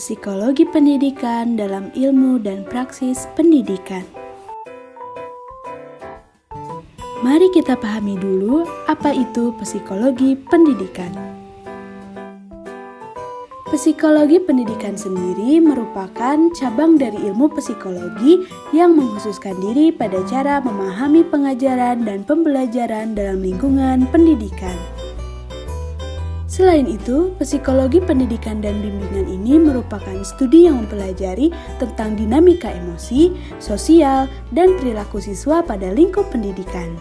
Psikologi pendidikan dalam ilmu dan praksis pendidikan. Mari kita pahami dulu apa itu psikologi pendidikan. Psikologi pendidikan sendiri merupakan cabang dari ilmu psikologi yang mengkhususkan diri pada cara memahami pengajaran dan pembelajaran dalam lingkungan pendidikan. Selain itu, psikologi pendidikan dan bimbingan ini merupakan studi yang mempelajari tentang dinamika emosi, sosial, dan perilaku siswa pada lingkup pendidikan.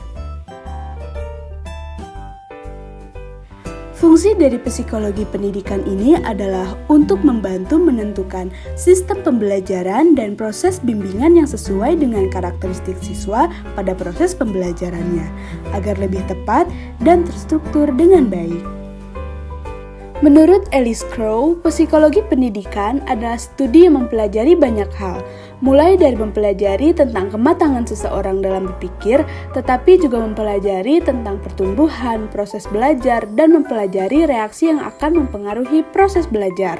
Fungsi dari psikologi pendidikan ini adalah untuk membantu menentukan sistem pembelajaran dan proses bimbingan yang sesuai dengan karakteristik siswa pada proses pembelajarannya, agar lebih tepat dan terstruktur dengan baik. Menurut Alice Crow, psikologi pendidikan adalah studi yang mempelajari banyak hal, mulai dari mempelajari tentang kematangan seseorang dalam berpikir, tetapi juga mempelajari tentang pertumbuhan, proses belajar, dan mempelajari reaksi yang akan mempengaruhi proses belajar.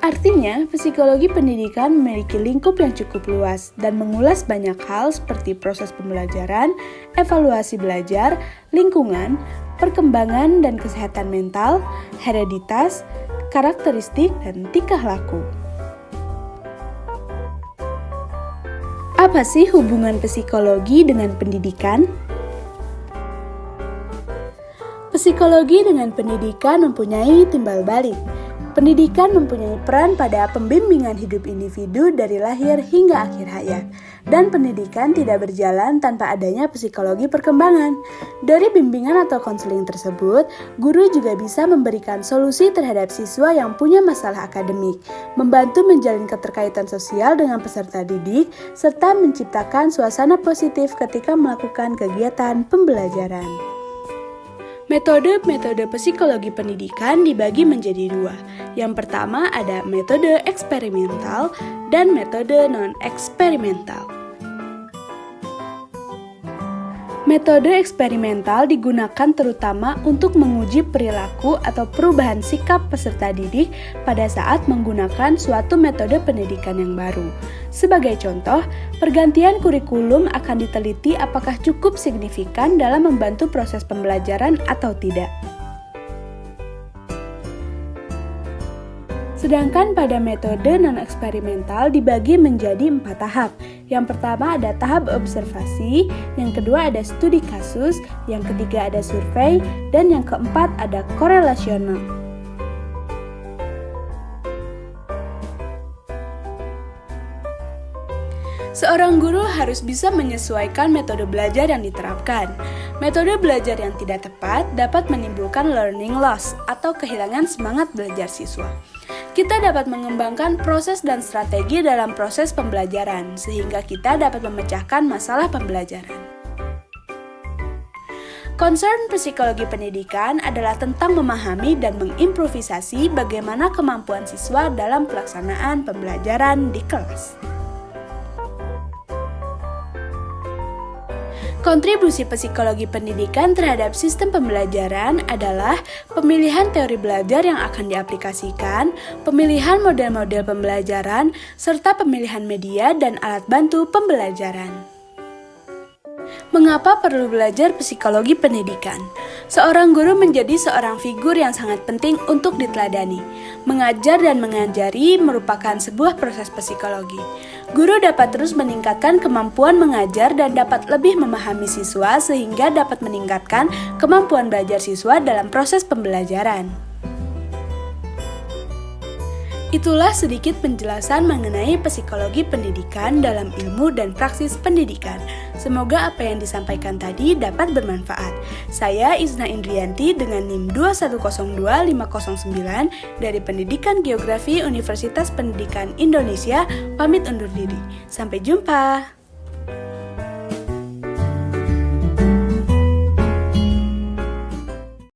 Artinya, psikologi pendidikan memiliki lingkup yang cukup luas dan mengulas banyak hal seperti proses pembelajaran, evaluasi belajar, lingkungan, perkembangan dan kesehatan mental, hereditas, karakteristik, dan tingkah laku. Apa sih hubungan psikologi dengan pendidikan? Psikologi dengan pendidikan mempunyai timbal balik. Pendidikan mempunyai peran pada pembimbingan hidup individu dari lahir hingga akhir hayat, dan pendidikan tidak berjalan tanpa adanya psikologi perkembangan. Dari bimbingan atau konseling tersebut, guru juga bisa memberikan solusi terhadap siswa yang punya masalah akademik, membantu menjalin keterkaitan sosial dengan peserta didik, serta menciptakan suasana positif ketika melakukan kegiatan pembelajaran. Metode-metode psikologi pendidikan dibagi menjadi dua. Yang pertama ada metode eksperimental dan metode non-eksperimental. Metode eksperimental digunakan terutama untuk menguji perilaku atau perubahan sikap peserta didik pada saat menggunakan suatu metode pendidikan yang baru. Sebagai contoh, pergantian kurikulum akan diteliti apakah cukup signifikan dalam membantu proses pembelajaran atau tidak. Sedangkan pada metode non-eksperimental dibagi menjadi 4 tahap. Yang pertama ada tahap observasi, yang kedua ada studi kasus, yang ketiga ada survei, dan yang keempat ada korelasional. Seorang guru harus bisa menyesuaikan metode belajar yang diterapkan. Metode belajar yang tidak tepat dapat menimbulkan learning loss atau kehilangan semangat belajar siswa. Kita dapat mengembangkan proses dan strategi dalam proses pembelajaran, sehingga kita dapat memecahkan masalah pembelajaran. Concern psikologi pendidikan adalah tentang memahami dan mengimprovisasi bagaimana kemampuan siswa dalam pelaksanaan pembelajaran di kelas. Kontribusi psikologi pendidikan terhadap sistem pembelajaran adalah pemilihan teori belajar yang akan diaplikasikan, pemilihan model-model pembelajaran, serta pemilihan media dan alat bantu pembelajaran. Mengapa perlu belajar psikologi pendidikan? Seorang guru menjadi seorang figur yang sangat penting untuk diteladani. Mengajar dan mengajari merupakan sebuah proses psikologi. Guru dapat terus meningkatkan kemampuan mengajar dan dapat lebih memahami siswa sehingga dapat meningkatkan kemampuan belajar siswa dalam proses pembelajaran. Itulah sedikit penjelasan mengenai psikologi pendidikan dalam ilmu dan praksis pendidikan. Semoga apa yang disampaikan tadi dapat bermanfaat. Saya Izna Indrianti dengan NIM 2102509 dari Pendidikan Geografi Universitas Pendidikan Indonesia, pamit undur diri. Sampai jumpa.